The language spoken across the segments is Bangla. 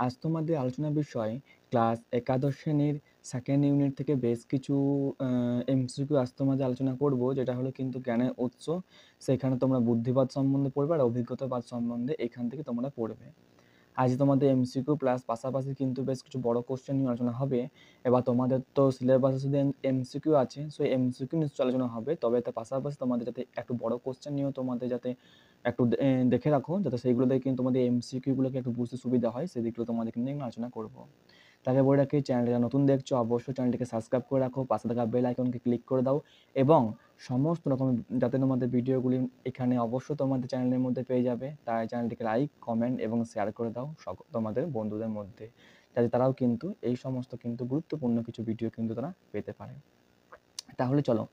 আজ তোমাদের আলোচনার বিষয় ক্লাস একাদশ শ্রেণীর সেকেন্ড ইউনিট থেকে বেশ কিছু এমসিকিউ আজ তোমাদের আলোচনা করব, যেটা হলো কিন্তু জ্ঞানের উৎস। সেখানে তোমরা বুদ্ধিবাদ সম্বন্ধে পড়বে আর অভিজ্ঞতাবাদ সম্বন্ধে এখান থেকে তোমরা পড়বে। আজ তোমাদের এমসিকিউ প্লাস পাশাপাশি কিন্তু বেশ কিছু বড় কোশ্চেন নিয়ে আলোচনা হবে। এবার তোমাদের তো সিলেবাসে শুধু এমসিকিউ আছে, সো এমসিকিউ নিশ্চয় আলোচনা হবে, তবে তার পাশাপাশি তোমাদের যাতে একটু বড় কোশ্চেন নিয়েও তোমাদের যাতে একটু দেখে রাখো, যাতে সেইগুলো দেখে কিন্তু তোমাদের এমসিকিউ গুলোকে একটু বুঝতে সুবিধা হয়, সেদিকগুলো তোমাদের কিন্তু আমি আলোচনা করবো। তাকে বলে রাখি, চ্যানেলটা নতুন দেখছো অবশ্যই চ্যানেলটিকে সাবস্ক্রাইব করে রাখো, পাশে থাকা বেল আইকনকে ক্লিক করে দাও এবং সমস্ত রকম যাতে তোমাদের ভিডিওগুলি এখানে অবশ্যই তোমাদের চ্যানেলের মধ্যে পেয়ে যাবে, তাই চ্যানেলটিকে লাইক কমেন্ট এবং শেয়ার করে দাও তোমাদের বন্ধুদের মধ্যে, যাতে তারাও কিন্তু এই সমস্ত কিন্তু গুরুত্বপূর্ণ কিছু ভিডিও কিন্তু তারা পেতে পারে। তাহলে চলো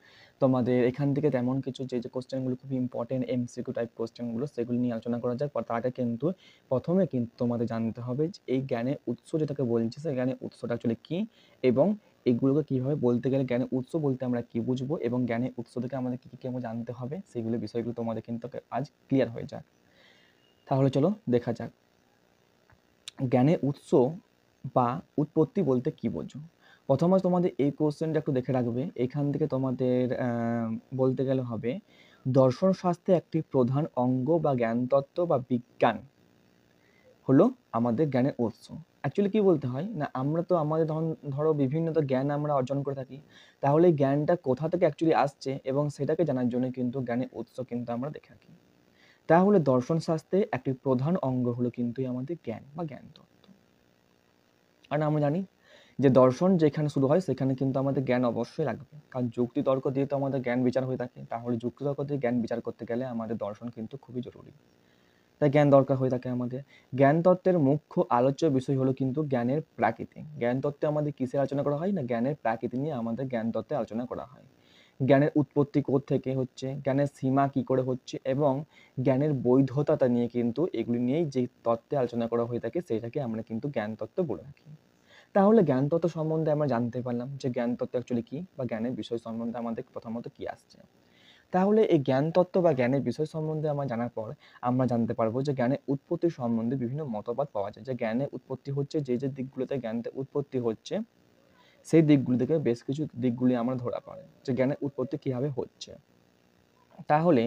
তোমাদের এখান থেকে তেমন কিছু যে যে কোশ্চেনগুলো খুব ইম্পর্টেন্ট এমসিকিউ টাইপ কোশ্চেনগুলো সেগুলো নিয়ে আলোচনা করা যাক। তার আগে কিন্তু প্রথমে কিন্তু তোমাদের জানতে হবে যে এই জ্ঞানের উৎস যেটাকে বলছি, সেই জ্ঞানের উৎসটা অ্যাকচুয়ালি কি এবং এগুলোকে কিভাবে বলতে গেলে জ্ঞানের উৎস বলতে আমরা কি বুঝবো এবং জ্ঞানের উৎস থেকে আমাদের কি কি আমরা জানতে হবে, সেইগুলো বিষয়গুলো তোমাদের কিন্তু আজ ক্লিয়ার হয়ে যাক। তাহলে চলো দেখা যাক জ্ঞানের উৎস বা উৎপত্তি বলতে কি বোঝো। প্রথমে তোমাদের এই কোশ্চেনটা একটু দেখে রাখবে। এখান থেকে তোমাদের বলতে গেলে হবে দর্শন শাস্ত্রে একটি প্রধান অঙ্গ বা জ্ঞান তত্ত্ব বা বিজ্ঞান হলো আমাদের জ্ঞানের উৎস। অ্যাকচুয়ালি কি বলতে হয় না, আমরা তো আমাদের ধরো বিভিন্ন তো জ্ঞান আমরা অর্জন করে থাকি, তাহলে এই জ্ঞানটা কোথা থেকে অ্যাকচুয়ালি আসছে এবং সেটাকে জানার জন্য কিন্তু জ্ঞানের উৎস কিন্তু আমরা দেখে থাকি। তাহলে দর্শন শাস্ত্রে একটি প্রধান অঙ্গ হলো কিন্তু আমাদের জ্ঞান বা জ্ঞান তত্ত্ব। আর আমরা জানি যে দর্শন যেখানে শুরু হয় সেখানে কিন্তু আমাদের জ্ঞান অবশ্যই লাগবে, কারণ যুক্তি তর্ক দিয়ে তো আমাদের জ্ঞান বিচার হয়ে থাকে। তাহলে যুক্তি তর্ক দিয়ে জ্ঞান বিচার করতে গেলে আমাদের দর্শন কিন্তু খুবই জরুরি, তাই জ্ঞান দরকার হয়ে থাকে আমাদের। জ্ঞান তত্ত্বের মুখ্য আলোচ্য বিষয় হলো কিন্তু জ্ঞানের প্রাকৃতি। জ্ঞান তত্ত্বে আমাদের কিসের আলোচনা করা হয় না, জ্ঞানের প্রাকৃতি নিয়ে আমাদের জ্ঞান তত্ত্বে আলোচনা করা হয়। জ্ঞানের উৎপত্তি থেকে হচ্ছে, জ্ঞানের সীমা কি করে হচ্ছে এবং জ্ঞানের বৈধতা নিয়ে কিন্তু এগুলি নিয়েই যে তত্ত্বে আলোচনা করা হয়ে থাকে সেটাকে আমরা কিন্তু জ্ঞান তত্ত্ব বলে থাকি। তাহলে জ্ঞান তত্ত্ব সম্বন্ধে আমরা জানতে পারলাম যে জ্ঞান তত্ত্ব অ্যাকচুয়ালি কি বা জ্ঞানের বিষয় সম্বন্ধে আমাদের প্রথমত কি আসছে। তাহলে এই জ্ঞান তত্ত্ব বা জ্ঞানের বিষয় সম্বন্ধে আমরা জানার পর আমরা জানতে পারবো যে জ্ঞানের উৎপত্তি সম্বন্ধে বিভিন্ন মতবাদ পাওয়া যায়। যে জ্ঞানের উৎপত্তি হচ্ছে যে যে দিকগুলোতে জ্ঞানের উৎপত্তি হচ্ছে সেই দিকগুলি থেকে বেশ কিছু দিকগুলি আমরা ধরা পাই যে জ্ঞানের উৎপত্তি কিভাবে হচ্ছে। তাহলে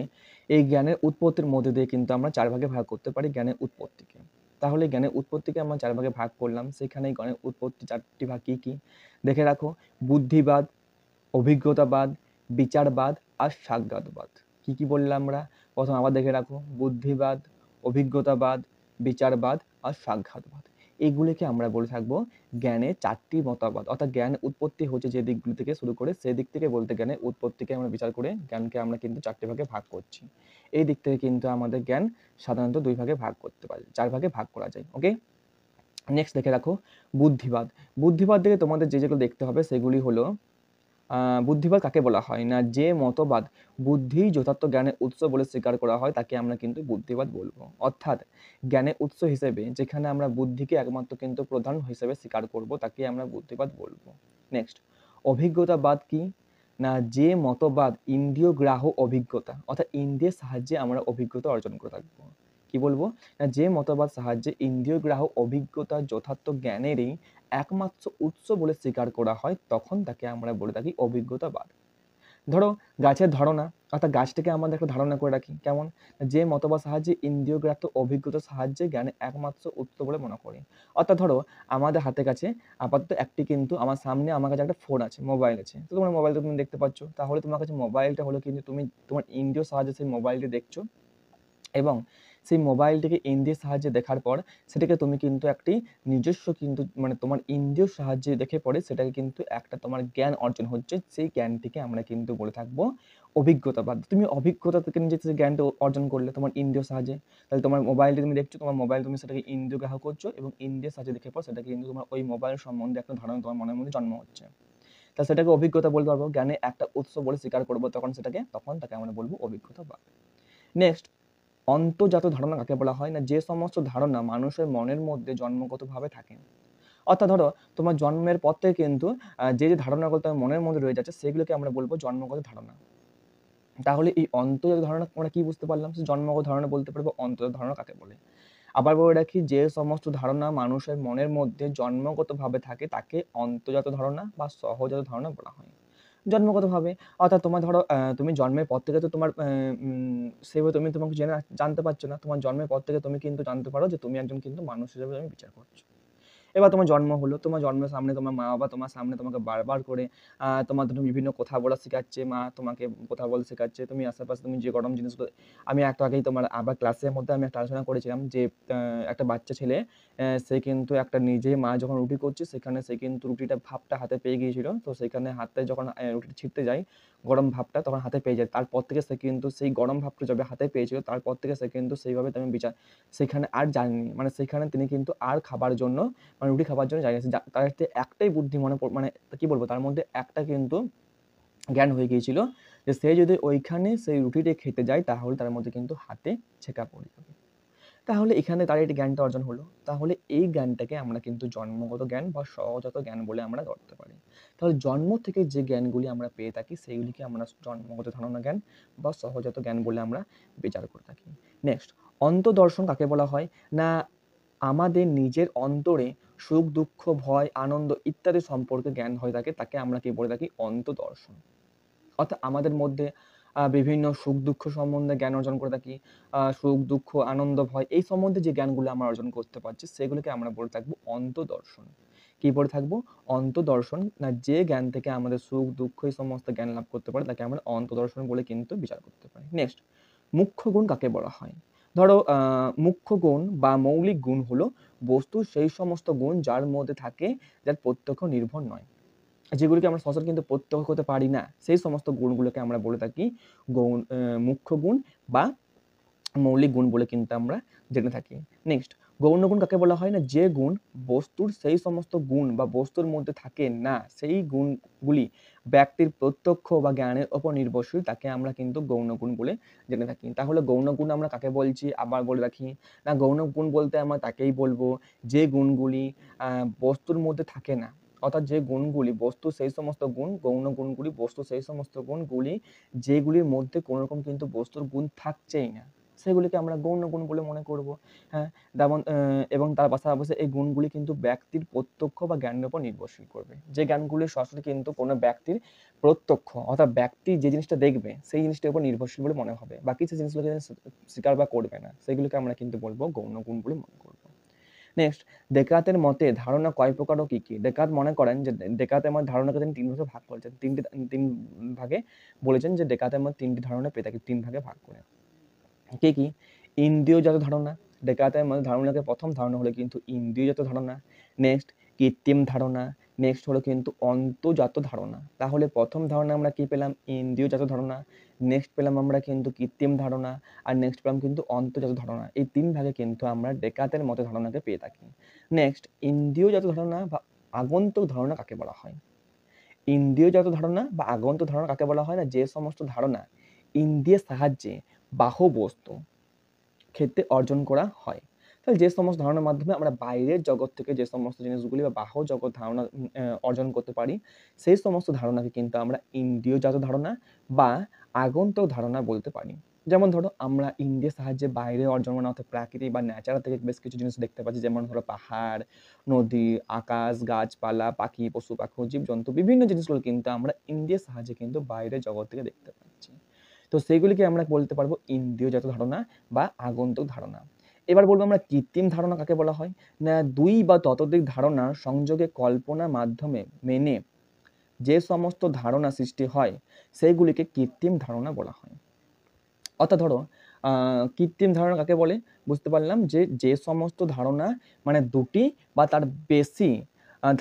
এই জ্ঞানের উৎপত্তির মধ্যে দিয়ে কিন্তু আমরা চার ভাগে ভাগ করতে পারি জ্ঞানের উৎপত্তিকে। তাহলে জ্ঞানের উৎপত্তিকে আমরা চার ভাগে ভাগ করলাম, সেখানে জ্ঞানের উৎপত্তি চারটি ভাগ কি কি দেখে রাখো। বুদ্ধিবাদ, অভিজ্ঞতাবাদ, বিচারবাদ আর সাজ্ঞাতবাদ। কি কি বললাম আমরা, প্রথম আবার দেখে রাখো বুদ্ধিবাদ, অভিজ্ঞতাবাদ, বিচারবাদ আর সাজ্ঞাতবাদ। এইগুলিকে আমরা বলে থাকবো জ্ঞানের চারটি মতবাদ, অর্থাৎ জ্ঞান উৎপত্তি হচ্ছে যে দিকগুলি থেকে শুরু করে সেই দিক থেকে বলতে জ্ঞানের উৎপত্তিকে আমরা বিচার করে জ্ঞানকে আমরা কিন্তু চারটি ভাগে ভাগ করছি। এই দিক থেকে কিন্তু আমাদের জ্ঞান সাধারণত দুই ভাগে ভাগ করতে পারি, চার ভাগে ভাগ করা যায়। ওকে, নেক্সট দেখে রাখো বুদ্ধিবাদ। বুদ্ধিবাদ থেকে তোমাদের যে যেগুলো দেখতে হবে সেগুলি হলো বুদ্ধিবাদ কাকে বলা হয় না, যে মতবাদ বুদ্ধি যথার্থ জ্ঞানের উৎস বলে স্বীকার করা হয় তাকে আমরা কিন্তু বুদ্ধিবাদ বলবো। অর্থাৎ জ্ঞানের উৎস হিসেবে যেখানে আমরা বুদ্ধিকে একমাত্র কিন্তু প্রধান হিসেবে স্বীকার করব তাকে আমরা বুদ্ধিবাদ বলবো। নেক্সট অভিজ্ঞতাবাদ কি না, যে মতবাদ ইন্দ্রিয় গ্রাহ্য অভিজ্ঞতা, অর্থাৎ ইন্দ্রিয়ের সাহায্যে আমরা অভিজ্ঞতা অর্জন করে থাকবো। কি বলবো না, যে মতবাদ সাহায্যে ইন্দ্রিয় গ্রাহ্য অভিজ্ঞতা যথার্থ জ্ঞানেরই একমাত্র উৎস বলে স্বীকার করা হয় তখন তাকে আমরা বলে থাকি অভিজ্ঞতাবাদ। ধরো গাছের ধারণা, অর্থাৎ গাছটাকে আমাদের একটা ধারণা করে রাখি কেমন, যে মতবাদ সাহায্যে ইন্দ্রিয়গ্রাহ্য অভিজ্ঞতার সাহায্যে জ্ঞানের একমাত্র উৎস বলে মনে করি। অর্থাৎ ধরো আমাদের হাতের কাছে আপাতত একটি কিন্তু আমার সামনে আমার কাছে একটা ফোন আছে, মোবাইল আছে, তো তোমার মোবাইলটা তুমি দেখতে পাচ্ছ, তাহলে তোমার কাছে মোবাইলটা হলো কিন্তু তুমি তোমার ইন্দ্রিয় সাহায্যে সেই মোবাইলটি দেখছো এবং সেই মোবাইলটিকে ইন্দ্রিয়ের সাহায্যে দেখার পর সেটাকে তুমি কিন্তু একটি নিজস্ব কিন্তু মানে তোমার ইন্দ্রিয় সাহায্যে দেখে পরে সেটাকে কিন্তু একটা তোমার জ্ঞান অর্জন হচ্ছে, সেই জ্ঞানটিকে আমরা কিন্তু বলে থাকবো অভিজ্ঞতাবাদ। তুমি অভিজ্ঞতা থেকে নিজে যে জ্ঞানটা অর্জন করলে তোমার ইন্দ্রিয় সাহায্যে, তাহলে তোমার মোবাইলটি তুমি দেখছো, তোমার মোবাইল তুমি সেটাকে ইন্দ্রিয় গ্রাহ্য করছো এবং ইন্দ্রিয়ের সাহায্যে দেখে পর সেটাকে কিন্তু তোমার ওই মোবাইল সম্বন্ধে একটা ধারণা তোমার মনের মধ্যে জন্ম হচ্ছে, তা সেটাকে অভিজ্ঞতা বলতে পারবো, জ্ঞানের একটা উৎস বলে স্বীকার করবো তখন তাকে আমরা বলবো অভিজ্ঞতাবাদ। নেক্সট অন্তর্জাত ধারণা কাকে বলা হয় না, যে সমস্ত ধারণা মানুষের মনের মধ্যে জন্মগতভাবে থাকে। অর্থাৎ ধরো তোমার জন্মের পর থেকে কিন্তু যে যে ধারণাগুলো তোমার মনের মধ্যে রয়ে যাচ্ছে সেগুলোকে আমরা বলবো জন্মগত ধারণা। তাহলে এই অন্তর্জাত ধারণা আমরা কি বুঝতে পারলাম, জন্মগত ধারণা বলতে পারবো অন্তর্জাত ধারণা কাকে বলে। আবার বলে রাখি, যে সমস্ত ধারণা মানুষের মনের মধ্যে জন্মগতভাবে থাকে তাকে অন্তর্জাত ধারণা বা সহজাত ধারণা বলা হয়। জন্মগতভাবে অর্থাৎ তোমার ধরো তুমি জন্মের পর থেকে তো তোমার সেভাবে তুমি তোমাকে জানতে পারছো না। তোমার জন্মের পর থেকে তুমি কিন্তু জানতে পারো যে তুমি একজন কিন্তু মানুষ হিসেবে তুমি বিচার করছো। এবার তোমার জন্ম হলো, তোমার জন্মের সামনে তোমার মা-বাবা তোমার সামনে তোমাকে বারবার করে তোমার জন্য বিভিন্ন কথা বলা শেখাচ্ছে, মা তোমাকে কথা বলা শেখাচ্ছে। তুমি আশেপাশে তুমি যে গরম জিনিসগুলো, আমি একটু আগেই তোমার আবার ক্লাসের মধ্যে আমি একটা আলোচনা করেছিলাম যে একটা বাচ্চা ছেলে সে কিন্তু একটা নিজে মা যখন রুটি করছে সেখানে সে কিন্তু রুটিটা ভাপটা হাতে পেয়ে গিয়েছিল। তো সেখানে হাতে যখন রুটিটা ছিঁড়তে যায় গরম ভাপটা তখন হাতে পেয়ে যায়। তারপর থেকে সে কিন্তু সেই গরম ভাপটা যবে হাতে পেয়েছিল তারপর থেকে সে কিন্তু সেইভাবে তেমন সেখানে আর যায়নি। মানে সেখানে তিনি কিন্তু আর খাবার জন্য মানে রুটি খাবার জন্য যায়নি। তার কাছে একটাই বুদ্ধি মানে কি বলবো, তার মধ্যে একটা কিন্তু জ্ঞান হয়ে গিয়েছিল যে সে যদি ওইখানে সেই রুটিটা খেতে যায় তাহলে তার মধ্যে কিন্তু হাতে ছেঁকা পড়ে যাবে। তাহলে এখানে তার এই জ্ঞানটা অর্জন হলো। তাহলে এই জ্ঞানটাকে আমরা কিন্তু জন্মগত জ্ঞান বা সহজাত জ্ঞান বলে আমরা ধরতে পারি। তাহলে জন্ম থেকে যে জ্ঞানগুলি আমরা পেয়ে থাকি সেইগুলিকে আমরা জন্মগত ধারণা জ্ঞান বা সহজাত জ্ঞান বলে আমরা বিচার করে থাকি। নেক্সট, অন্তর্দর্শন কাকে বলা হয়? না, আমাদের নিজের অন্তরে সুখ, দুঃখ, ভয়, আনন্দ ইত্যাদি সম্পর্কে জ্ঞান হয়ে থাকে তাকে আমরা কি বলে থাকি? অন্তর্দর্শন। অর্থাৎ আমাদের মধ্যে বিভিন্ন সুখ দুঃখ সম্বন্ধে জ্ঞান অর্জন করে থাকি। সুখ দুঃখ আনন্দ ভয় এই সম্বন্ধে যে জ্ঞানগুলো আমরা অর্জন করতে পারছি সেগুলোকে আমরা বলে থাকবো অন্তর্দর্শন। কি বলে থাকবো? অন্তর্দর্শন। না, যে জ্ঞান থেকে আমাদের সুখ দুঃখ এই সমস্ত জ্ঞান লাভ করতে পারে তাকে আমরা অন্তর্দর্শন বলে কিন্তু বিচার করতে পারি। নেক্সট, মুখ্য গুণ কাকে বলা হয়? ধরো মুখ্য গুণ বা মৌলিক গুণ হলো বস্তুর সেই সমস্ত গুণ যার মধ্যে থাকে যার প্রত্যক্ষ নির্ভর নয়, যেগুলিকে আমরা সচরাচর কিন্তু প্রত্যক্ষ করতে পারি না, সেই সমস্ত গুণগুলোকে আমরা বলে থাকি মুখ্য গুণ বা মৌলিক গুণ বলে কিন্তু আমরা জেনে থাকি। নেক্সট, গৌণ গুণ কাকে বলা হয়? না, যে গুণ বস্তুর সেই সমস্ত গুণ বা বস্তুর মধ্যে থাকে না, সেই গুণগুলি ব্যক্তির প্রত্যক্ষ বা জ্ঞানের উপর নির্ভরশীল তাকে আমরা কিন্তু গৌণ গুণ বলে জেনে থাকি। তাহলে গৌণ গুণ আমরা কাকে বলছি আবার বলে রাখি। না, গৌণ গুণ বলতে আমরা তাকেই বলবো যে গুণগুলি বস্তুর মধ্যে থাকে না, অর্থাৎ যে গুণগুলি বস্তু সেই সমস্ত গুণ, গৌণ গুণগুলি বস্তু সেই সমস্ত গুণগুলি যেগুলির মধ্যে কোনো রকম কিন্তু বস্তুর গুণ থাকছেই না, সেগুলিকে আমরা গৌণ গুণ বলে মনে করব। হ্যাঁ, যেমন এবং তার পাশাপাশি এই গুণগুলি কিন্তু ব্যক্তির প্রত্যক্ষ বা জ্ঞানের উপর নির্ভরশীল করবে। যে জ্ঞানগুলি সরাসরি কিন্তু কোনো ব্যক্তির প্রত্যক্ষ, অর্থাৎ ব্যক্তি যে জিনিসটা দেখবে সেই জিনিসটার উপর নির্ভরশীল বলে মনে হবে, বাকি যে জিনিসগুলোকে স্বীকার বা করবে না সেগুলোকে আমরা কিন্তু বলবো গৌণ গুণ বলে মনে করব। নেক্সট, ডেকার্তের মতে ধারণা কয় প্রকার ও কি কি? ডেকার্ত মনে করেন যে ডেকার্তের মতে ধারণাকে তিনি ৩ ভাগে ভাগ করেছেন। ৩ ভাগে বলেছেন যে ডেকার্তের মধ্যে ৩টি ধারণা পেয়ে থাকি ৩ ভাগে ভাগ করে। কি কি? ইন্দ্রিয়জাত ধারণা। ডেকার্তের মতে ধারণাকে প্রথম ধারণা হলো কিন্তু ইন্দ্রিয়জাত ধারণা। নেক্সট, কৃত্রিম ধারণা। নেক্সট হলো কিন্তু অন্তর্জাত ধারণা। তাহলে প্রথম ধারণা আমরা কি পেলাম? ইন্দ্রিয়জাত ধারণা। নেক্সট পেলাম আমরা কিন্তু কৃত্রিম ধারণা। আর নেক্সট পেলাম কিন্তু অন্তর্জাত ধারণা। এই ৩ ভাগে কিন্তু আমরা ডেকার্তের মতে ধারণাকে পেয়ে থাকি। নেক্সট, ইন্দ্রিয়জাত ধারণা বা আগন্তুক ধারণা কাকে বলা হয়? ইন্দ্রিয়জাত ধারণা বা আগন্তুক ধারণা কাকে বলা হয়? না, যে সমস্ত ধারণা ইন্দ্রিয়ের সাহায্যে বাহ্য বস্তু ক্ষেত্রে অর্জন করা হয়। তাহলে যে সমস্ত ধারণার মাধ্যমে আমরা বাইরের জগৎ থেকে যে সমস্ত জিনিসগুলি বা বাহ্য জগৎ ধারণা অর্জন করতে পারি, সেই সমস্ত ধারণাকে কিন্তু আমরা ইন্দ্রিয়জাত ধারণা বা আগন্তুক ধারণা বলতে পারি। যেমন ধরো আমরা ইন্দ্রিয়ের সাহায্যে বাইরে অর্জন করা অর্থাৎ প্রাকৃতিক বা ন্যাচারাল থেকে বেশ কিছু জিনিস দেখতে পাচ্ছি। যেমন ধরো পাহাড়, নদী, আকাশ, গাছপালা, পাখি, পশু-পাখি, জীবজন্তু বিভিন্ন জিনিসগুলো কিন্তু আমরা ইন্দ্রিয়ের সাহায্যে কিন্তু বাইরের জগৎ থেকে দেখতে পাচ্ছি। তো সেইগুলিকে আমরা বলতে পারবো ইন্দ্রিয়জাত ধারণা বা আগন্তুক ধারণা। এবার বলবো আমরা কৃত্রিম ধারণা কাকে বলা হয়? না, ২ বা ততোধিক ধারণার সংযোগে কল্পনার মাধ্যমে মেনে যে সমস্ত ধারণা সৃষ্টি হয় সেইগুলিকে কৃত্রিম ধারণা বলা হয়। অর্থাৎ ধরো কৃত্রিম ধারণা কাকে বলে? বুঝতে পারলাম যে, যে সমস্ত ধারণা মানে ২টি বা তার বেশি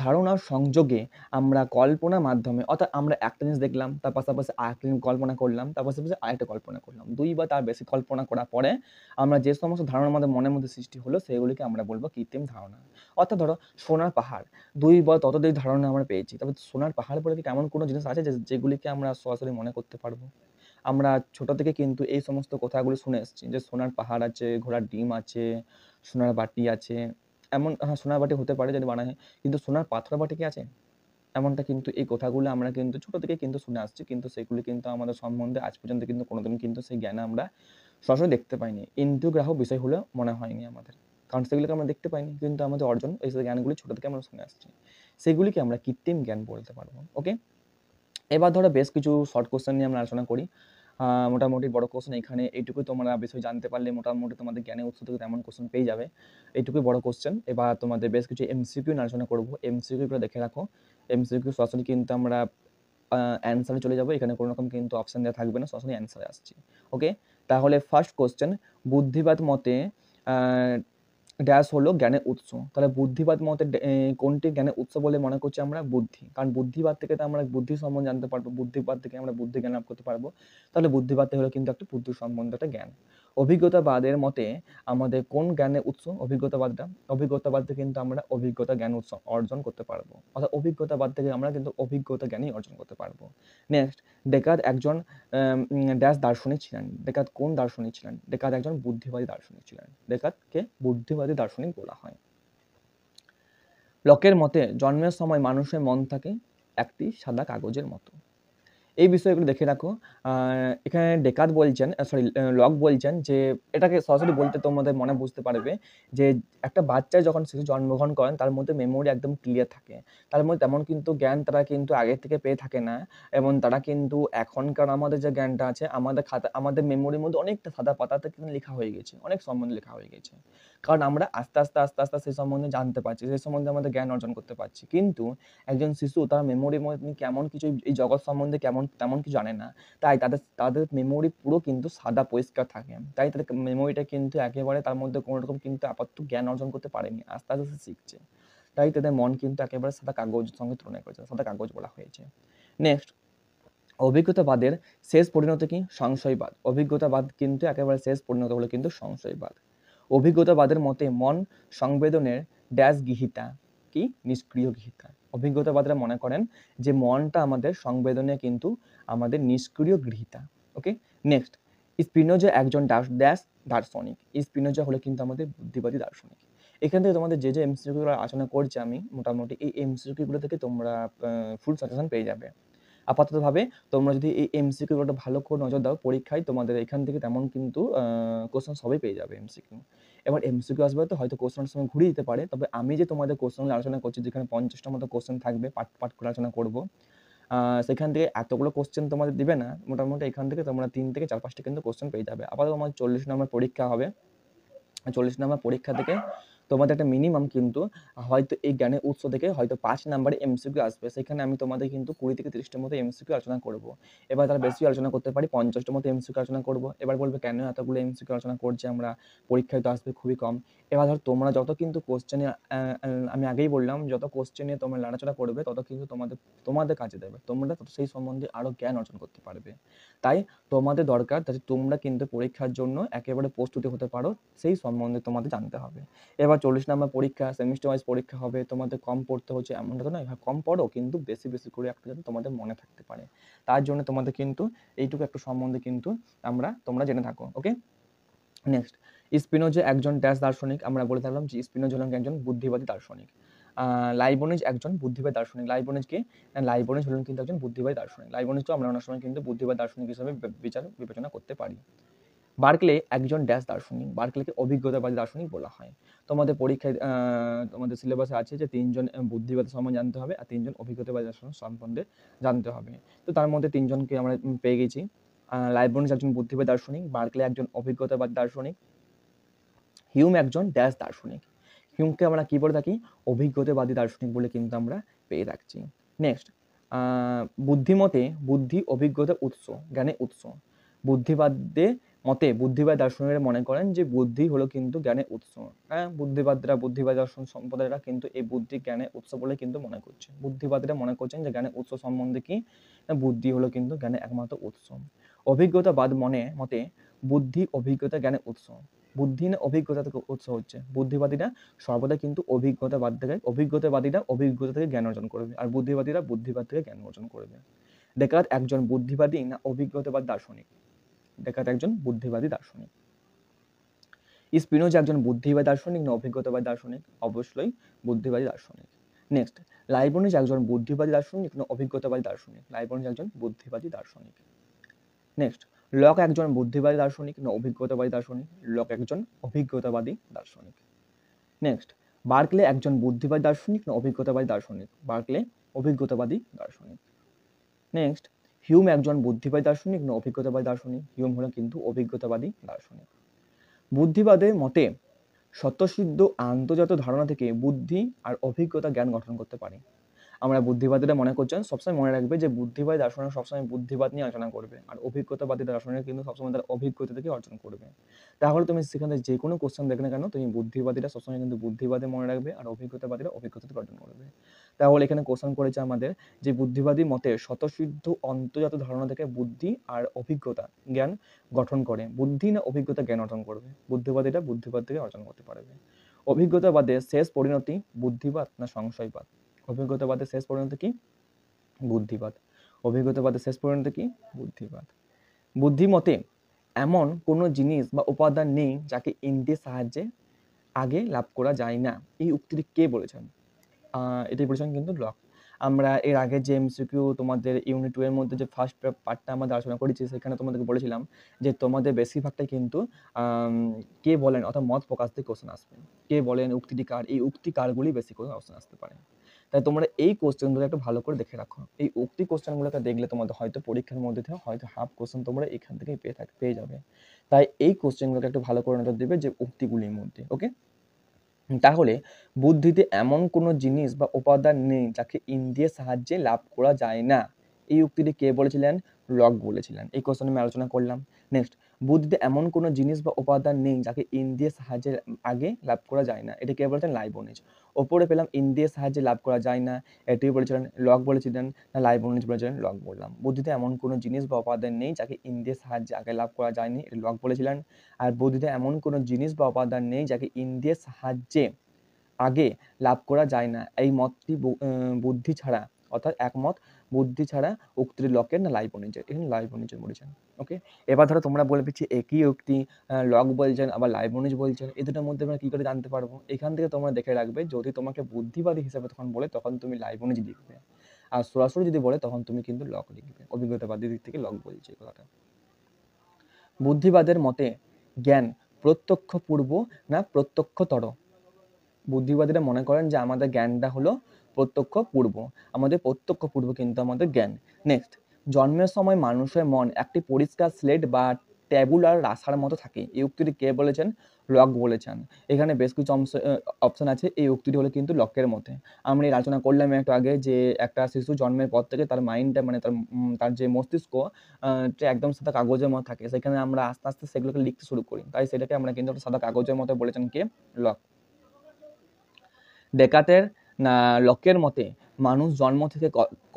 ধারণার সংযোগে আমরা কল্পনার মাধ্যমে, অর্থাৎ আমরা একটা জিনিস দেখলাম তার পাশাপাশি আরেকটা জিনিস কল্পনা করলাম, তার পাশাপাশি আরেকটা কল্পনা করলাম। ২ বা তার বেশি কল্পনা করার পরে আমরা যে সমস্ত ধারণা আমাদের মনের মধ্যে সৃষ্টি হলো সেগুলিকে আমরা বলবো কৃত্রিম ধারণা। অর্থাৎ ধরো সোনার পাহাড় ২ বা ততোধিক ধারণা আমরা পেয়েছি। তবে সোনার পাহাড় বলে কি এমন কোনো জিনিস আছে যেগুলিকে আমরা সরাসরি মনে করতে পারবো? আমরা ছোট থেকে কিন্তু এই সমস্ত কথাগুলো শুনে এসেছি যে সোনার পাহাড় আছে, ঘোড়ার ডিম আছে, সোনার বাটি আছে। এমন হ্যাঁ, সোনার বাটি হতে পারে যদি বানায়, কিন্তু সোনার পাথরের বাটি কি আছে? এমনটা কিন্তু এই কথাগুলো আমরা কিন্তু ছোট থেকে কিন্তু শুনে আসছি। কিন্তু সেগুলি কিন্তু আমাদের সম্বন্ধে আজ পর্যন্ত কিন্তু কোনোদিন কিন্তু সেই জ্ঞান আমরা সরাসরি দেখতে পাইনি। ইন্দ্রিয়গ্রাহ্য বিষয় হলেও মনে হয়নি আমাদের। কারণ সেগুলোকে আমরা দেখতে পাইনি, কিন্তু আমাদের অর্জন এই জ্ঞানগুলি ছোট থেকে আমরা শুনে আসছি, সেগুলিকে আমরা কৃত্রিম জ্ঞান বলতে পারবো। ওকে, এবার ধরো বেশ কিছু শর্ট কোশ্চেন নিয়ে আমরা আলোচনা করি। মোটামুটি বড় কোশ্চেন এখানে এইটুকুই তোমরা বিষয় জানতে পারলে মোটামুটি তোমাদের জ্ঞানের উৎস থেকে তেমন কোশ্চেন পেয়ে যাবে, এইটুকুই বড় কোশ্চেন। এবার তোমাদের বেশ কিছু এমসিকিউ নিয়ে আলোচনা করবো, এমসিকিউগুলো দেখে রাখো। এমসিকিউ সরাসরি কিন্তু আমরা অ্যান্সারে চলে যাবো, এখানে কোনো রকম কিন্তু অপশান দেওয়া থাকবে না, সরাসরি অ্যান্সারে আসছি। ওকে, তাহলে ফার্স্ট কোশ্চেন, বুদ্ধিবাদ মতে ড্যাশ হলো জ্ঞানের উৎস। তাহলে বুদ্ধিবাদ মতে কোনটি জ্ঞানের উৎস বলে মনে করছি আমরা? বুদ্ধি। কারণ বুদ্ধিবাদ থেকে তো আমরা বুদ্ধি সম্বন্ধে জানতে পারবো, বুদ্ধিবাদ থেকে আমরা বুদ্ধি জ্ঞান লাভ করতে পারবো। তাহলে বুদ্ধিবাদ হলো কিন্তু একটা বুদ্ধি সম্বন্ধে একটা জ্ঞান। অভিজ্ঞতাবাদের মতে আমাদের কোন জ্ঞানের উৎস? অভিজ্ঞতাবাদটা। অভিজ্ঞতাবাদ থেকে কিন্তু আমরা অভিজ্ঞতা জ্ঞান উৎস অর্জন করতে পারবো, অর্থাৎ অভিজ্ঞতাবাদ থেকে আমরা কিন্তু অভিজ্ঞতা জ্ঞানই অর্জন করতে পারবো। নেক্সট, ডেকার্ট একজন ড্যাশ দার্শনিক ছিলেন। ডেকার্ট কোন দার্শনিক ছিলেন? ডেকার্ট একজন বুদ্ধিবাদী দার্শনিক ছিলেন। ডেকার্টকে বুদ্ধিবাদী দার্শনিক বলা হয়। লকের মতে জন্মের সময় মানুষের মন থাকে একটি সাদা কাগজের মতো। এই বিষয়গুলো দেখে রাখো। এখানে ডেকার্ট বলছেন, লক বলছেন যে এটাকে সরাসরি বলতে তোমাদের মনে বুঝতে পারবে যে একটা বাচ্চা যখন শিশু জন্মগ্রহণ করেন তার মধ্যে মেমোরি একদম ক্লিয়ার থাকে, তার মধ্যে তেমন কিন্তু জ্ঞান তারা কিন্তু আগে থেকে পেয়ে থাকে না, এবং তারা কিন্তু এখনকার আমাদের যে জ্ঞানটা আছে আমাদের খাতা আমাদের মেমোরির মধ্যে অনেকটা সাদা পাতাতে কিন্তু লেখা হয়ে গেছে, অনেক সম্বন্ধে লেখা হয়ে গেছে, কারণ আমরা আস্তে আস্তে আস্তে আস্তে সেই সম্বন্ধে জানতে পারছি, সেই সম্বন্ধে আমাদের জ্ঞান অর্জন করতে পারছি। কিন্তু একজন শিশু তার মেমোরির মধ্যে কেমন কিছু এই জগৎ সম্বন্ধে তেমন কিছু জানে না, তাই তাদের মেমোরি পুরো কিন্তু সাদা পরিষ্কার থাকে, তাই তাদের মেমোরিটা কিন্তু একেবারে তার মধ্যে কোনো রকম কিন্তু আপাতত জ্ঞান অর্জন করতে পারেনি, আস্তে আস্তে সে শিখছে, তাই তাদের মন কিন্তু একেবারে সাদা কাগজের সঙ্গে তুলনা করেছে, সাদা কাগজ বলা হয়েছে। নেক্সট, অভিজ্ঞতাবাদের শেষ পরিণতি কি? সংশয়বাদ। অভিজ্ঞতাবাদ কিন্তু একেবারে শেষ পরিণত হলো কিন্তু সংশয়বাদ। অভিজ্ঞতাবাদের মতে মন সংবেদনের ড্যাশ গৃহীতা কি? নিষ্ক্রিয় গৃহীতা। অভিজ্ঞতাবাদরা মনে করেন যে মনটা আমাদের সংবেদনে কিন্তু আমাদের নিষ্ক্রিয় গৃহীতা। ওকে, নেক্সট, স্পিনোজা একজন ড্যাশ দার্শনিক। স্পিনোজা হলো কিন্তু আমাদের বুদ্ধিবাদী দার্শনিক। এখান থেকে তোমাদের যে এমসিকিউ গুলো আলোচনা করছি আমি, মোটামুটি এই এমসিকিউ গুলো থেকে তোমরা ফুল সাজেশন পেয়ে যাবে। আপাততভাবে তোমরা যদি এই এমসিকিউ গুলোটা ভালো করে নজর দাও পরীক্ষায়, তোমাদের এখান থেকে তেমন কিন্তু কোশ্চেন সবই পেয়ে যাবে এমসিকিউ। এবার এমসিকিউ আসবে তো হয়তো কোশ্চেনের সময় ঘুরিয়ে দিতে পারে, তবে আমি যে তোমাদের কোশ্চেন আলোচনা করছি যেখানে 50টার মতো কোশ্চেন থাকবে, পার্ট করে আলোচনা করবো, সেখান থেকে এতগুলো কোশ্চেন তোমাদের দিবে না, মোটামুটি এখান থেকে তোমরা 3 থেকে 4-5টা কিন্তু কোশ্চেন পেয়ে যাবে। আপাতত আমার 40 নম্বর পরীক্ষা হবে, 40 নম্বর পরীক্ষা থেকে তোমাদের একটা মিনিমাম কিন্তু হয়তো এই জ্ঞানের উৎস থেকে হয়তো 5 নাম্বারে এমসিকিউ আসবে, সেখানে আমি তোমাদের কিন্তু 20 থেকে 30টার মতো এমসিকিউ আলোচনা করব। এবার তার বেশি আলোচনা করতে পারি, 50টার মতো এমসিকিউ আলোচনা করব। এবার বলবে কেন এতগুলো এমসিকিউ আলোচনা করছি আমরা, পরীক্ষায় তো আসবে খুবই কম। এবার ধর তোমরা যত কিন্তু কোশ্চেনে আমি আগেই বললাম যত কোশ্চেনে তোমরা নাড়াচাড়া করবে তত কিন্তু তোমাদের কাজে দেবে, তোমরা তত সেই সম্বন্ধে আরো জ্ঞান অর্জন করতে পারবে। তাই তোমাদের দরকার যাতে তোমরা কিন্তু পরীক্ষার জন্য একেবারে প্রস্তুতি হতে পারো, সেই সম্বন্ধে তোমাদের জানতে হবে। এবার 40 নাম্বার পরীক্ষা, সেমিস্টার ওয়াইজ পরীক্ষা হবে, তোমাদের কম পড়তে হচ্ছে এমনটা তো নয়, কম পড়ো কিন্তু বেশি বেশি করে একটা যাতে তোমাদের মনে থাকতে পারে, তার জন্য তোমাদের কিন্তু এইটুকু একটু সম্বন্ধে কিন্তু তোমরা জেনে থাকো। ওকে, নেক্সট, স্পিনোজা একজন ড্যাশ দার্শনিক। আমরা বলে থাকলাম যে স্পিনোজা হলেন একজন বুদ্ধিবাদী দার্শনিক। লাইবনিজ একজন বুদ্ধিবাদী দার্শনিক। লাইবনিজ কি? লাইবনিজ হলেন কিন্তু একজন বুদ্ধিবাদী দার্শনিক। লাইবনিজকে আমরা অনেক সময় কিন্তু বুদ্ধিবাদী দার্শনিক হিসেবে বিবেচনা করতে পারি। বার্কলে একজন ড্যাশ দার্শনিক। বার্কলেকে অভিজ্ঞতাবাদী দার্শনিক বলা হয়। তোমাদের পরীক্ষায় তোমাদের সিলেবাসে আছে যে 3 জন বুদ্ধিবাদী সম্বন্ধে জানতে হবে আর 3 জন অভিজ্ঞতাবাদী দার্শনিক সম্বন্ধে জানতে হবে। তো তার মধ্যে 3 জনকে আমরা পেয়ে গেছি। লাইবনিজ একজন বুদ্ধিবাদী দার্শনিক, বার্কলে একজন অভিজ্ঞতাবাদী দার্শনিক, হিউম একজন ড্যাশ দার্শনিক। হিউমকে আমরা কি বলে থাকি? অভিজ্ঞতাবাদী দার্শনিক বলে কিন্তু আমরা পেয়ে থাকছি। নেক্সট, বুদ্ধিমতে বুদ্ধি অভিজ্ঞতার উৎস, জ্ঞানের উৎস। বুদ্ধিবাদ দার্শনিকরা মনে করেন যে বুদ্ধি হলো কিন্তু জ্ঞানের উৎস। হ্যাঁ, বুদ্ধিবাদ দর্শন সম্প্রদায়রা কিন্তু এই বুদ্ধি জ্ঞানের উৎস বলে কিন্তু মনে করছে। বুদ্ধিবাদীরা মনে করছেন যে জ্ঞানের উৎস সম্বন্ধে কি? বুদ্ধি হলো কিন্তু জ্ঞানের একমাত্র উৎস। অভিজ্ঞতাবাদ মতে বুদ্ধি অভিজ্ঞতা জ্ঞানের উৎস। বুদ্ধি না অভিজ্ঞতা থেকে উৎস হচ্ছে। বুদ্ধিবাদীরা সর্বদা কিন্তু অভিজ্ঞতাবাদীরা অভিজ্ঞতা থেকে জ্ঞান অর্জন করবে, আর বুদ্ধিবাদ থেকে জ্ঞান অর্জন করবে। ডেকার্ট একজন বুদ্ধিবাদী না অভিজ্ঞতাবাদ দার্শনিক? ডেকার্ট একজন বুদ্ধিবাদী দার্শনিক। স্পিনোজা একজন বুদ্ধিবাদী দার্শনিক না অভিজ্ঞতাবাদী দার্শনিক? অবশ্যই বুদ্ধিবাদী দার্শনিক। নেক্সট, লাইবনিজ একজন বুদ্ধিবাদী দার্শনিক না অভিজ্ঞতাবাদী দার্শনিক? লাইবনিজ একজন বুদ্ধিবাদী দার্শনিক। নেক্সট, লক একজন বুদ্ধিবাদী দার্শনিক না অভিজ্ঞতাবাদী দার্শনিক? লক একজন অভিজ্ঞতাবাদী দার্শনিক। নেক্সট, বার্কলে একজন বুদ্ধিবাদী দার্শনিক না অভিজ্ঞতাবাদী দার্শনিক? বার্কলে অভিজ্ঞতাবাদী দার্শনিক। নেক্সট, হিউম একজন বুদ্ধিবাদী দার্শনিক না অভিজ্ঞতাবাদী দার্শনিক? হিউম হলো কিন্তু অভিজ্ঞতাবাদী দার্শনিক। বুদ্ধিবাদের মতে স্বতঃসিদ্ধ আন্তর্জাত ধারণা থেকে বুদ্ধি আর অভিজ্ঞতা জ্ঞান গঠন করতে পারে। আমরা বুদ্ধিবাদীরা মনে করছেন, সবসময় মনে রাখবে যে বুদ্ধিবাদী দার্শনিক সবসময় বুদ্ধিবাদ নিয়ে আলোচনা করবে, আর অভিজ্ঞতাবাদী দার্শনিক কিন্তু সবসময় তার অভিজ্ঞতা থেকে অর্জন করবে। তাহলে তুমি সেখানে যে কোনো কোশ্চেন দেখে না কেন, তুমি বুদ্ধিবাদীরা সবসময় কিন্তু বুদ্ধিবাদী মনে রাখবে, আর অভিজ্ঞতাবাদীরা অভিজ্ঞতা থেকে অর্জন করবে। তাহলে এখানে কোশ্চেন করেছে আমাদের যে বুদ্ধিবাদী মতে স্বতঃসিদ্ধ অন্তর্জাত ধারণা থেকে বুদ্ধি আর অভিজ্ঞতা জ্ঞান গঠন করে, বুদ্ধি না অভিজ্ঞতা জ্ঞান অর্জন করবে? বুদ্ধিবাদীরা বুদ্ধিবাদ থেকে অর্জন করতে পারবে। অভিজ্ঞতাবাদের শেষ পরিণতি বুদ্ধিবাদ না সংশয়বাদ? অভিজ্ঞতাবাদের শেষ পরিণতি কি? বুদ্ধিবাদ। অভিজ্ঞতাবাদের শেষ পরিণতি কি? বুদ্ধিবাদ। বুদ্ধিমতে এমন কোনো জিনিস বা উপাদান নেই যাকে ইন্দ্রিয়ের সাহায্যে আগে লাভ করা যায় না, এই উক্তিটি কে বলেছেন? এটি বলেছেন কিন্তু লক। আমরা এর আগে যে এমসিকিউ তোমাদের ইউনিট 2 এর মধ্যে যে ফার্স্ট পার্টটা আমরা আলোচনা করেছি, সেখানে তোমাদেরকে বলেছিলাম যে তোমাদের বেশিরভাগটাই কিন্তু কে বলেন অর্থাৎ মত প্রকাশ থেকে কোশ্চেন আসবে। কে বলেন, উক্তিটি কার, এই উক্তি কারগুলি বেশি করে কোশ্চেন আসতে পারে। তাই তোমরা এই কোশ্চেনগুলো একটু ভালো করে দেখে রাখো। এই উক্তি কোশ্চেনগুলোকে দেখলে তোমাদের হয়তো পরীক্ষার মধ্যে থেকে হয়তো হাফ কোশ্চেন তোমরা এখান থেকেই পেয়ে যাবে। তাই এই কোশ্চেনগুলোকে একটু ভালো করে নজর দেবে যে উক্তিগুলির মধ্যে। ওকে, তাহলে বুদ্ধিতে এমন কোনো জিনিস বা উপাদান নেই যাকে ইন্দ্রিয়ের সাহায্যে লাভ করা যায় না, এই উক্তিটি কে বলেছিলেন? লক বলেছিলেন। এই কোশ্চেনে আমি আলোচনা করলাম। নেক্সট, বুদ্ধিতে এমন কোনো জিনিস বা উপাদান নেই যাকে ইন্দ্রিয়ের সাহায্যে আগে লাভ করা যায় না, এটি কে বলেছেন? লাইবনিজ। ওপরে পেলাম ইন্দ্রিয়ের সাহায্যে লাভ করা যায় না, এটি বলেছিলেন লক বলেছিলেন, না লাইবনিজ বলেছিলেন? লক বললাম। বুদ্ধিতে এমন কোনো জিনিস বা উপাদান নেই যাকে ইন্দ্রিয়ের সাহায্যে আগে লাভ করা যায়নি, এটি লক বলেছিলেন। আর বুদ্ধিতে এমন কোনো জিনিস বা উপাদান নেই যাকে ইন্দ্রিয়ের সাহায্যে আগে লাভ করা যায় না, এই মতটি বুদ্ধি ছাড়া, অর্থাৎ একমত বুদ্ধি ছাড়া উক্তিটি লকের না লাইবনিজের? এখানে লাইবনিজের বলেছেন। ওকে, এবার ধরো তোমরা বলবে যে একই উক্তি লক বলছেন আবার লাইবনিজ বলছেন, এই দুটোর মধ্যে আমরা কি করে জানতে পারবো? এখান থেকে তোমরা দেখে রাখবে, যদি তোমাকে বুদ্ধিবাদী হিসেবে তখন বলে তখন তুমি লাইবনিজ লিখবে, আর সরাসরি যদি বলে তখন তুমি কিন্তু লক লিখবে। অভিজ্ঞতাবাদী দিক থেকে লক বলছে এই কথাটা। বুদ্ধিবাদের মতে জ্ঞান প্রত্যক্ষ পূর্ব না প্রত্যক্ষতর? বুদ্ধিবাদীরা মনে করেন যে আমাদের জ্ঞানটা হলো প্রত্যক্ষ পূর্ব, আমাদের প্রত্যক্ষ পূর্ব কিন্তু আমাদের জ্ঞান। নেক্সট, জন্মের সময় মানুষের মন একটি পরিষ্কার স্লেট বা ট্যাবুলার রাশার মতো থাকে, এই উক্তিটি কে বলেছেন? লক বলেছেন। এখানে বেশ কিছু অপশন আছে, এই উক্তিটি হলো কিন্তু লকের মতে। আমরা এই আলোচনা করলাম একটু আগে যে একটা শিশু জন্মের পর থেকে তার মাইন্ডটা মানে তার যে মস্তিষ্ক একদম সাদা কাগজের মতো থাকে, সেখানে আমরা আস্তে আস্তে সেগুলোকে লিখতে শুরু করি, তাই সেটাকে আমরা কিন্তু সাদা কাগজের মতো বলেছেন কে? লক। ডেকার্তের না লকের মতে মানুষ জন্ম থেকে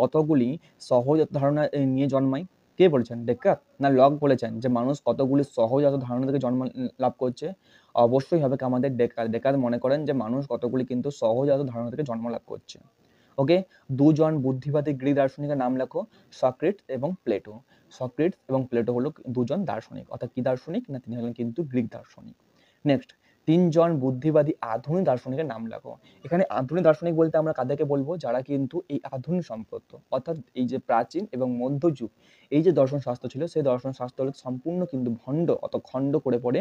কতগুলি সহজ ধারণা নিয়ে জন্মায়? কে বলেছেন? ডেকার্ত না লক বলেছেন যে মানুষ কতগুলি সহজাত ধারণা থেকে জন্ম লাভ করছে? অবশ্যই হবে আমাদের ডেকার্ত। ডেকার্ত মনে করেন যে মানুষ কতগুলি কিন্তু সহজাত ধারণা থেকে জন্ম লাভ করছে। ওকে, দুজন বুদ্ধিবাদী গ্রিক দার্শনিকের নাম লেখো, সক্রেটিস এবং প্লেটো। সক্রেটিস এবং প্লেটো হলো দুজন দার্শনিক, অর্থাৎ কি দার্শনিক না তিনি হলেন কিন্তু গ্রিক দার্শনিক। নেক্সট, তিনজন বুদ্ধিবাদী আধুনিক দার্শনিকের নাম লেখো। এখানে আধুনিক দার্শনিক বলতে আমরা কাদেরকে বলবো? যারা কিন্তু এই আধুনিক সম্পর্ক, অর্থাৎ এই যে প্রাচীন এবং মধ্যযুগ এই যে দর্শন শাস্ত্র ছিল, সেই দর্শন শাস্ত্র সম্পূর্ণ কিন্তু ভণ্ড অথবা খণ্ড করে পড়ে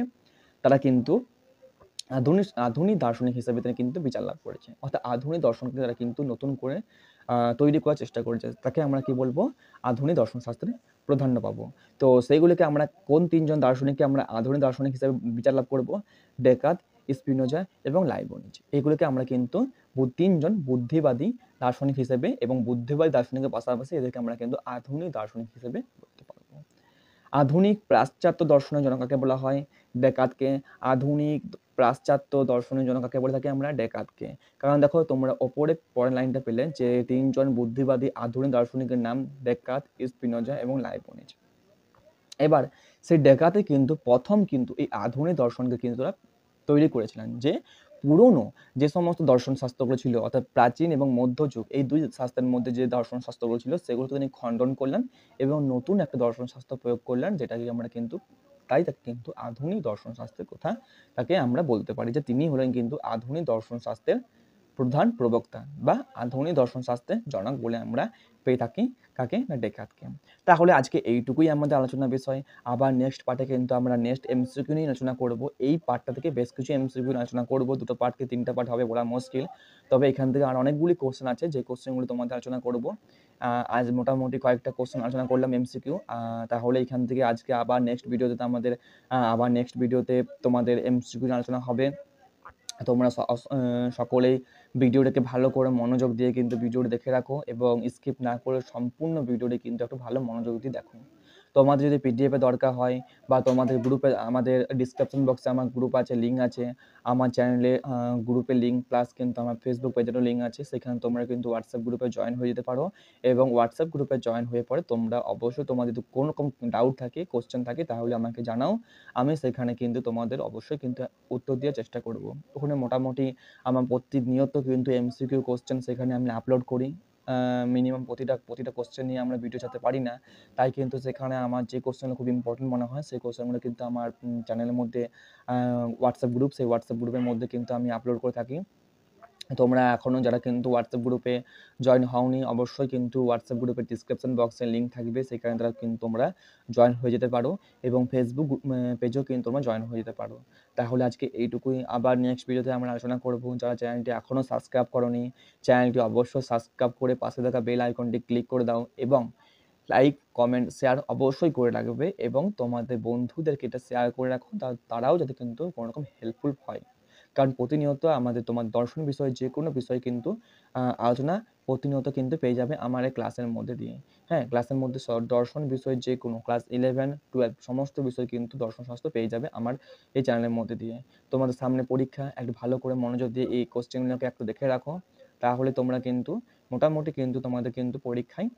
তারা কিন্তু আধুনিক দার্শনিক হিসেবে তিনি কিন্তু বিচার লাভ করেছে, অর্থাৎ আধুনিক দর্শনকে তারা কিন্তু নতুন করে তৈরি করার চেষ্টা করেছে, তাকে আমরা কি বলবো? আধুনিক দর্শন শাস্ত্রে প্রাধান্য পাবো। তো সেইগুলিকে আমরা কোন তিনজন দার্শনিককে আমরা আধুনিক দার্শনিক হিসেবে বিচার লাভ করব? ডেকার্ত, স্পিনোজা এবং লাইবনিজ। এগুলিকে আমরা কিন্তু তিনজন বুদ্ধিবাদী দার্শনিক হিসেবে এবং বুদ্ধিবাদী দার্শনিকের পাশাপাশি এদেরকে আমরা কিন্তু আধুনিক দার্শনিক হিসেবে বলতে পারবো। আধুনিক পাশ্চাত্য দর্শনের জনক কাকে বলা হয়? ডেকার্তকে। আধুনিক পাশ্চাত্য দর্শনের জনক কাকে বলে থাকি আমরা? ডেকার্তকে। কারণ দেখো তোমরা ওপরে পরের লাইনটা পেলে যে তিনজন বুদ্ধিবাদী আধুনিক দার্শনিকের নাম ডেকার্ত, স্পিনোজা এবং লাইবনিজ। এবার সেই ডেকার্তে কিন্তু প্রথম কিন্তু এই আধুনিক দর্শনকে কিন্তু তারা তৈরি করেছিলেন, যে পুরনো যে সমস্ত দর্শন শাস্ত্রগুলো ছিল অর্থাৎ প্রাচীন এবং মধ্যযুগ এই দুই শাস্ত্রের মধ্যে যে দর্শন শাস্ত্রগুলো ছিল সেগুলোকে তিনি খণ্ডন করলেন এবং নতুন একটা দর্শন শাস্ত্র প্রয়োগ করলেন, যেটাকে আমরা কিন্তু তাই তাকে কিন্তু আধুনিক দর্শন শাস্ত্রের কথা তাকে আমরা বলতে পারি যে তিনি হলেন কিন্তু আধুনিক দর্শন শাস্ত্রের প্রধান প্রবক্তা বা আধুনিক দর্শনশাস্ত্রের জনক বলে আমরা পেয়ে থাকি কাকে? না ডেকার্তকে। তাহলে আজকে এইটুকুই আমাদের আলোচনার বিষয়। আবার নেক্সট পার্টে কিন্তু আমরা নেক্সট এমসিকিউ নিয়ে আলোচনা করব। এই পার্টটা থেকে বেশ কিছু এমসিকিউ আলোচনা করব। 2টো পার্ট কি 3টা পার্ট হবে বলা মুশকিল। তবে এখান থেকে আর অনেকগুলি কোশ্চেন আছে যে কোশ্চেনগুলো তোমাদের আলোচনা করব। আজ মোটামুটি কয়েকটা কোশ্চেন আলোচনা করলাম এমসিকিউ। তাহলে এখান থেকে আজকে আবার নেক্সট ভিডিওতে তোমাদের এমসিকিউ নিয়ে আলোচনা হবে। তোমরা সকলেই ভিডিওটাকে ভালো করে মনোযোগ দিয়ে কিন্তু ভিডিওটি দেখে রাখো এবং স্কিপ না করে সম্পূর্ণ ভিডিওটি কিন্তু একটু ভালো মনোযোগ দিয়ে দেখো। তোমাদের যদি পিডিএফ এর দরকার হয় বা তোমাদের গ্রুপে, আমাদের ডিসক্রিপশন বক্সে আমার গ্রুপ আছে, লিঙ্ক আছে, আমার চ্যানেলে গ্রুপের লিঙ্ক প্লাস কিন্তু আমার ফেসবুক পেজেরও লিঙ্ক আছে, সেখানে তোমরা কিন্তু হোয়াটসঅ্যাপ গ্রুপে জয়েন হয়ে যেতে পারো এবং হোয়াটসঅ্যাপ গ্রুপে জয়েন হয়ে পরে তোমরা অবশ্যই তোমাদের যদি কোনো রকম ডাউট থাকে, কোশ্চেন থাকে, তাহলে আমাকে জানাও। আমি সেখানে কিন্তু তোমাদের অবশ্যই কিন্তু উত্তর দেওয়ার চেষ্টা করব। ওখানে মোটামুটি আমার প্রতিনিয়ত কিন্তু এমসিকিউ কোশ্চেন সেখানে আমি আপলোড করি। মিনিমাম প্রতিটা কোশ্চেন নিয়ে আমরা ভিডিও ছাড়তে পারি না, তাই কিন্তু সেখানে আমার যে কোশ্চেনগুলো খুব ইম্পর্টেন্ট মনে হয় সেই কোশ্চেনগুলো কিন্তু আমার চ্যানেলের মধ্যে হোয়াটসঅ্যাপ গ্রুপ, সেই হোয়াটসঅ্যাপ গ্রুপের মধ্যে কিন্তু আমি আপলোড করে থাকি। তোমরা এখনও যারা কিন্তু হোয়াটসঅ্যাপ গ্রুপে জয়েন হওনি, অবশ্যই কিন্তু হোয়াটসঅ্যাপ গ্রুপের ডিসক্রিপশন বক্সে লিঙ্ক থাকবে, সেখানে তারা কিন্তু তোমরা জয়েন হয়ে যেতে পারো এবং ফেসবুক পেজেও কিন্তু তোমরা জয়েন হয়ে যেতে পারো। তাহলে আজকে এইটুকুই। আবার নেক্সট ভিডিওতে আমরা আলোচনা করব। যারা চ্যানেলটি এখনও সাবস্ক্রাইব করোনি, চ্যানেলটি অবশ্যই সাবস্ক্রাইব করে পাশে থাকা বেল আইকনটি ক্লিক করে দাও এবং লাইক, কমেন্ট, শেয়ার অবশ্যই করে রাখবে এবং তোমাদের বন্ধুদেরকে এটা শেয়ার করে রাখো, তারাও যাতে কিন্তু কোনো রকম হেল্পফুল হয়। কারণ প্রতিনিয়ত তোমার দর্শন বিষয়ে যে কোনো বিষয় কিন্তু আলোচনা প্রতিনিয়ত কিন্তু পেয়ে যাবে আমার এই ক্লাসের মধ্যে দিয়ে। হ্যাঁ, ক্লাসের মধ্যে দর্শন বিষয় যে কোনো ক্লাস 11, 12 সমস্ত বিষয় কিন্তু দর্শনশাস্ত্র পেয়ে যাবে আমার এই চ্যানেলের মধ্যে দিয়ে। তোমাদের সামনে পরীক্ষা, একটু ভালো করে মনোযোগ দিয়ে এই কোশ্চেনগুলোকে একটু দেখে রাখো, তাহলে তোমরা কিন্তু মোটামুটি কিন্তু তোমাদের কিন্তু পরীক্ষায়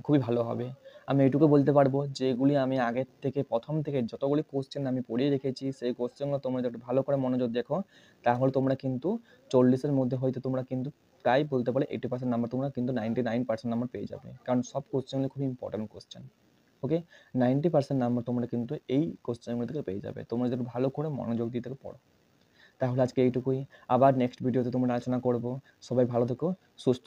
খুবই ভালো হবে। আমি এটুকু বলতে পারবো, যেগুলি আমি আগের থেকে প্রথম থেকে যতগুলি কোশ্চেন আমি পড়িয়ে রেখেছি, সেই কোশ্চেনগুলো তোমরা যদি একটু ভালো করে মনোযোগ দেখো, তাহলে তোমরা কিন্তু 40-এর মধ্যে হয়তো তোমরা কিন্তু প্রায় বলতে পারো 80% নাম্বার, তোমরা কিন্তু 99% নাম্বার পেয়ে যাবে। কারণ সব কোশ্চেনগুলো খুবই ইম্পর্টেন্ট কোশ্চেন। ওকে, 90% নাম্বার তোমরা কিন্তু এই কোশ্চেনগুলো থেকে পেয়ে যাবে। তোমরা যদি ভালো করে মনোযোগ দিয়ে পড়ো। তাহলে আজকে এইটুকুই। আবার নেক্সট ভিডিওতে তোমরা আলোচনা করবো। সবাই ভালো থেকো, সুস্থ